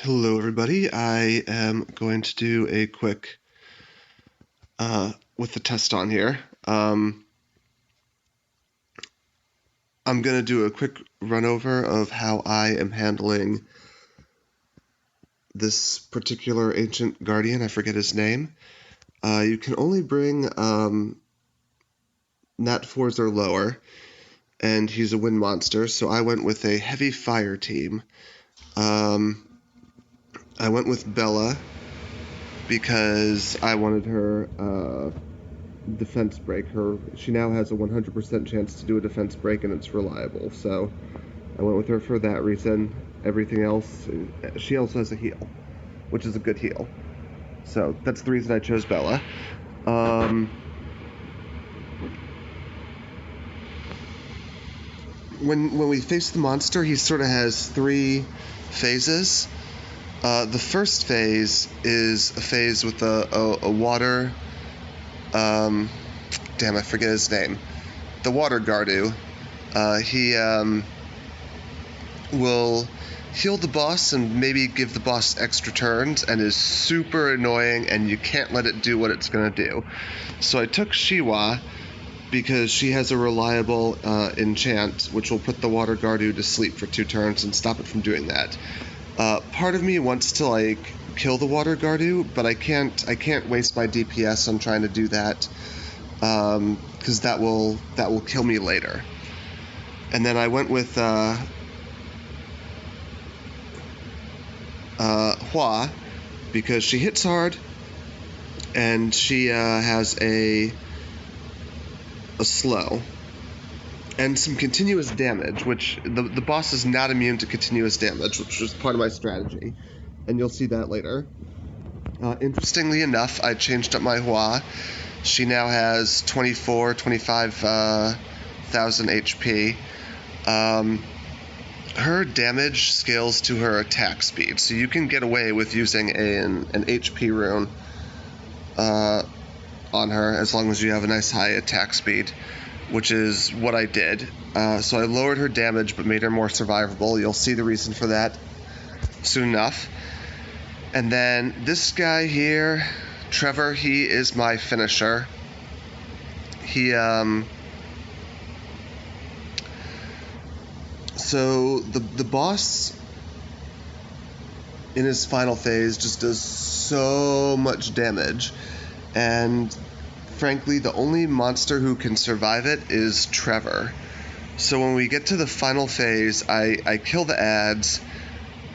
Hello everybody, I am going to do a quick, with the test on here, I'm going to do a quick run over of how I am handling this particular ancient guardian. I forget his name. You can only bring nat 4s or lower, and he's a wind monster, so I went with a heavy fire team. I went with Bella because I wanted her defense break. She now has a 100% chance to do a defense break, and it's reliable, so I went with her for that reason. Everything else, she also has a heal, which is a good heal, so that's the reason I chose Bella. When we face the monster, he sort of has three phases. The first phase is a phase with a water, I forget his name. The water Gardu. He will heal the boss and maybe give the boss extra turns, and is super annoying, and you can't let it do what it's going to do. So I took Shiwa because she has a reliable enchant, which will put the water Gardu to sleep for 2 turns and stop it from doing that. Part of me wants to kill the water Gardu, but I can't waste my DPS on trying to do that, because that will kill me later. And then I went with Hua, because she hits hard, and she has a slow and some continuous damage, which the boss is not immune to continuous damage, which was part of my strategy, and you'll see that later. Interestingly enough, I changed up my Hua. She now has 25,000 HP. Her damage scales to her attack speed, so you can get away with using an HP rune on her as long as you have a nice high attack speed, which is what I did. So I lowered her damage but made her more survivable. You'll see the reason for that soon enough. And then this guy here, Trevor, he is my finisher. So the boss in his final phase just does so much damage, and frankly the only monster who can survive it is Trevor. So when we get to the final phase, I kill the ads,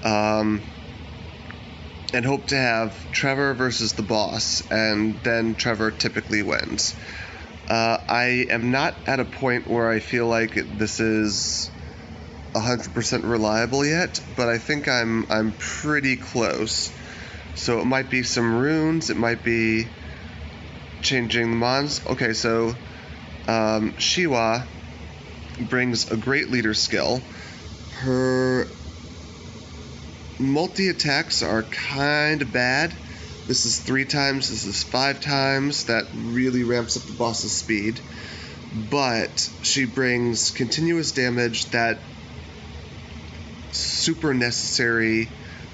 and hope to have Trevor versus the boss, and then Trevor typically wins. I am not at a point where I feel like this is 100% reliable yet, but I think I'm pretty close. So it might be some runes, it might be changing the mons. Okay, so Shiwa brings a great leader skill. Her multi-attacks are kind of bad. This is 3 times, this is 5 times. That really ramps up the boss's speed. But she brings continuous damage, that super necessary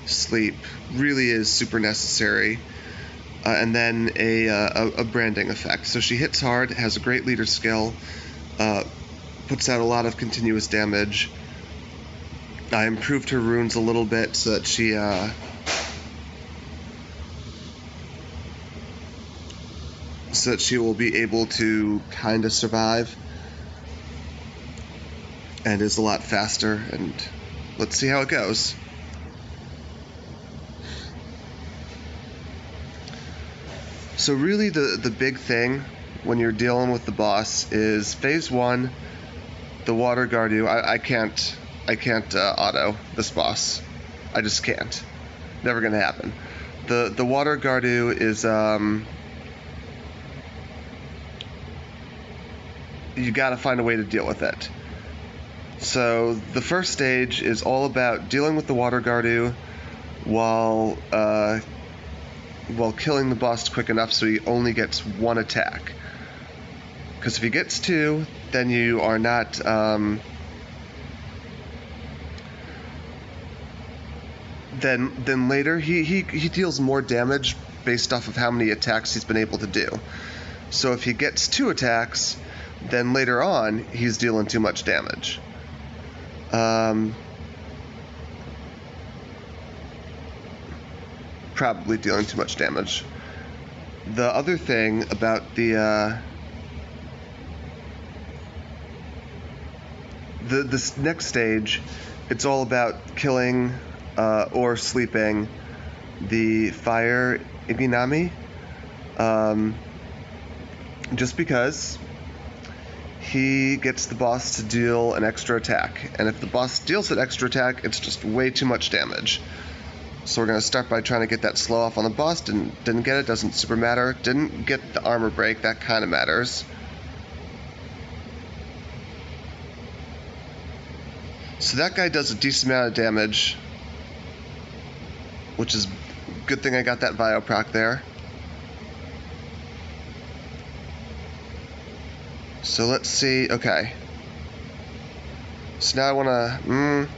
sleep, really is super necessary, and then a branding effect. So she hits hard, has a great leader skill, puts out a lot of continuous damage. I improved her runes a little bit so that she will be able to kind of survive, and is a lot faster, and let's see how it goes. So really the big thing when you're dealing with the boss is phase 1, the water Gardu. I can't auto this boss. I just can't. Never gonna happen. The water Gardu is you gotta find a way to deal with it. So the first stage is all about dealing with the water Gardu while killing the boss quick enough so he only gets 1 attack. Because if he gets 2, then you are not then later he deals more damage based off of how many attacks he's been able to do. So if he gets 2 attacks, then later on he's dealing too much damage. Probably dealing too much damage. The other thing about this next stage, it's all about killing or sleeping the fire Iginami, just because he gets the boss to deal an extra attack, and if the boss deals an extra attack, it's just way too much damage. So we're going to start by trying to get that slow off on the boss. Didn't get it, doesn't super matter. Didn't get the armor break, that kind of matters. So that guy does a decent amount of damage, which is good thing I got that Vio proc there. So let's see, okay. So now I want to,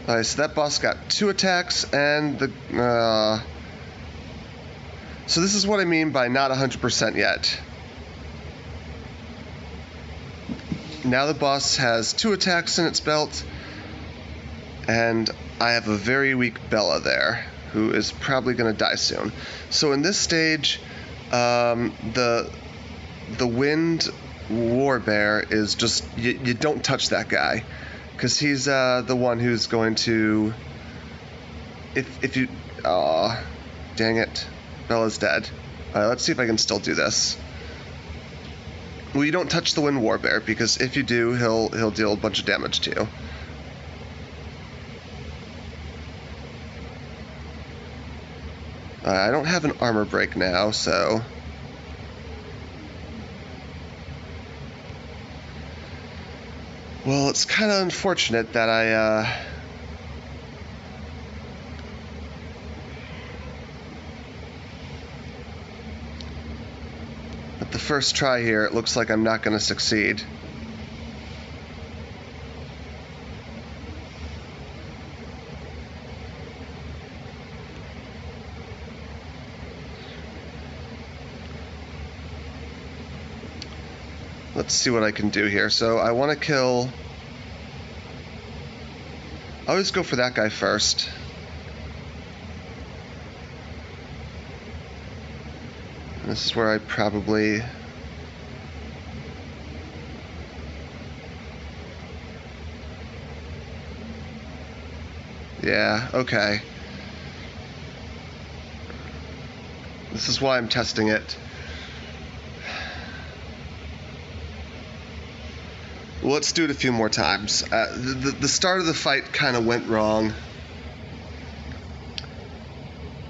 Alright, so that boss got 2 attacks, and so this is what I mean by not 100% yet. Now the boss has 2 attacks in its belt, and I have a very weak Bella there, who is probably going to die soon. So in this stage, the Wind Warbear is just, you don't touch that guy. Because he's the one who's going to... If you... Aw, dang it. Bella's dead. Alright, let's see if I can still do this. Well, you don't touch the Wind Warbear, because if you do, he'll deal a bunch of damage to you. I don't have an armor break now, so... Well, it's kind of unfortunate that at the first try here, it looks like I'm not going to succeed. Let's see what I can do here. So I want to kill... I always go for that guy first. And this is where I probably... Yeah, okay. This is why I'm testing it. Well, let's do it a few more times. The start of the fight kind of went wrong,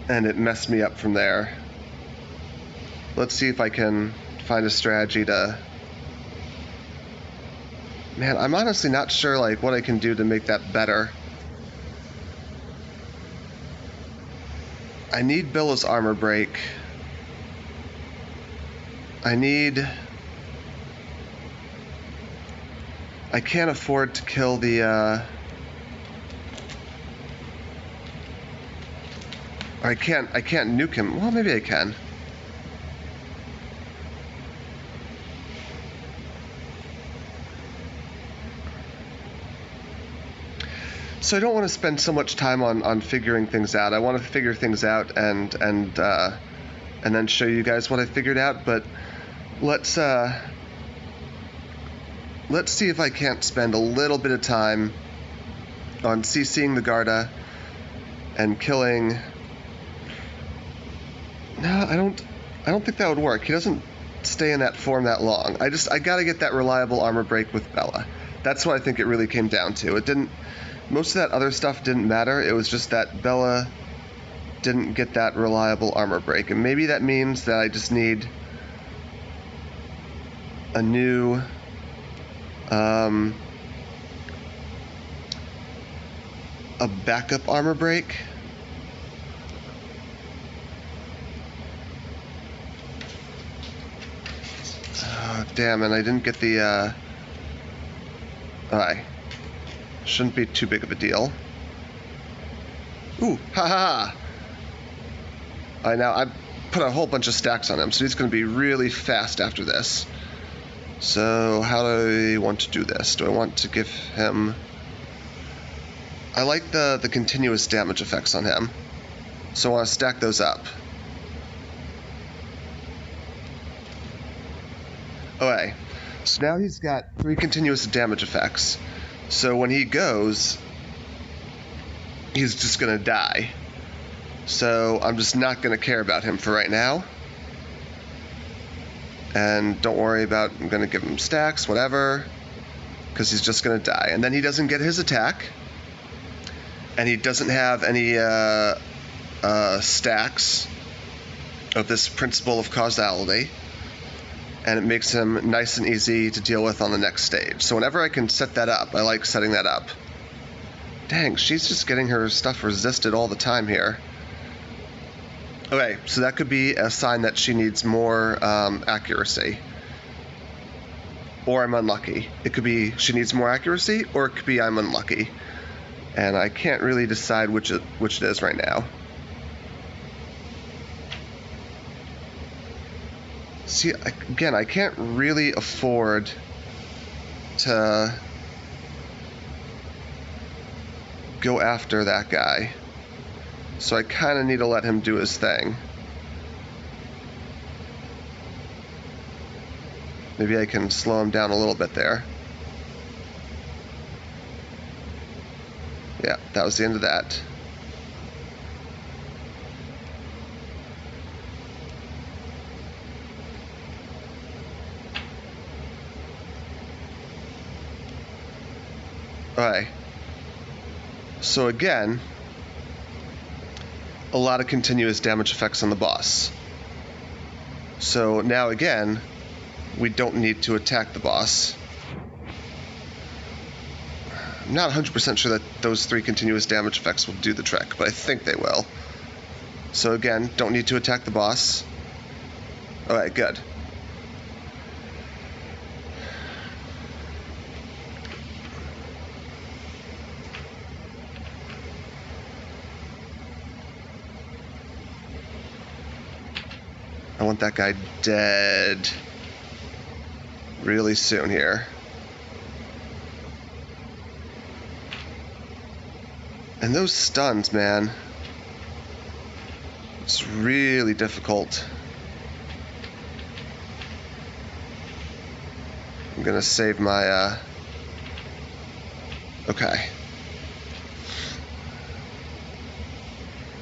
and it messed me up from there. Let's see if I can find a strategy to... Man, I'm honestly not sure like what I can do to make that better. I need Bella's armor break. I can't afford to kill the, or I can't nuke him. Well, maybe I can. So I don't want to spend so much time on figuring things out. I want to figure things out and then show you guys what I figured out, but let's see if I can't spend a little bit of time on CCing the Garda and killing... No, I don't think that would work. He doesn't stay in that form that long. I gotta get that reliable armor break with Bella. That's what I think it really came down to. It didn't... Most of that other stuff didn't matter. It was just that Bella didn't get that reliable armor break. And maybe that means that I just need a new... a backup armor break. Oh, damn, and I didn't get the, I Shouldn't be too big of a deal. Ooh, ha ha ha! I put a whole bunch of stacks on him, so he's going to be really fast after this. So how do I want to do this? Do I want to give him... I like the continuous damage effects on him, so I want to stack those up. Okay, so now he's got 3 continuous damage effects. So when he goes, he's just going to die. So I'm just not going to care about him for right now. And don't worry about, I'm going to give him stacks, whatever, because he's just going to die. And then he doesn't get his attack. And he doesn't have any stacks of this principle of causality. And it makes him nice and easy to deal with on the next stage. So whenever I can set that up, I like setting that up. Dang, she's just getting her stuff resisted all the time here. Okay, so that could be a sign that she needs more accuracy. Or I'm unlucky. It could be she needs more accuracy, or it could be I'm unlucky. And I can't really decide which it is right now. See, again, I can't really afford to go after that guy. So I kind of need to let him do his thing. Maybe I can slow him down a little bit there. Yeah, that was the end of that. Alright. So again, a lot of continuous damage effects on the boss. So now again, we don't need to attack the boss. I'm not 100% sure that those 3 continuous damage effects will do the trick, but I think they will. So again, don't need to attack the boss. Alright, good. I want that guy dead really soon here. And those stuns, man. It's really difficult. I'm gonna save my, okay.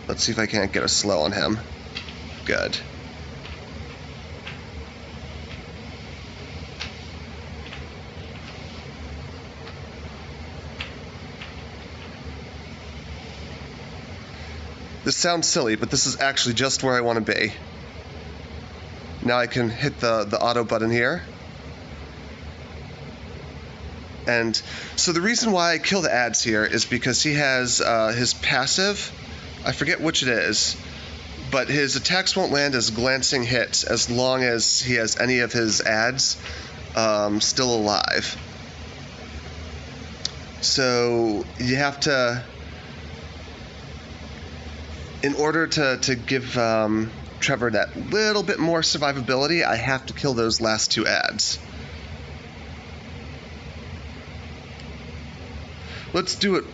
Let's see if I can't get a slow on him. Good. This sounds silly, but this is actually just where I want to be. Now I can hit the auto button here. And so the reason why I kill the ads here is because he has his passive. I forget which it is, but his attacks won't land as glancing hits as long as he has any of his ads still alive. So you have to... In order to give Trevor that little bit more survivability, I have to kill those last 2 ads. Let's do it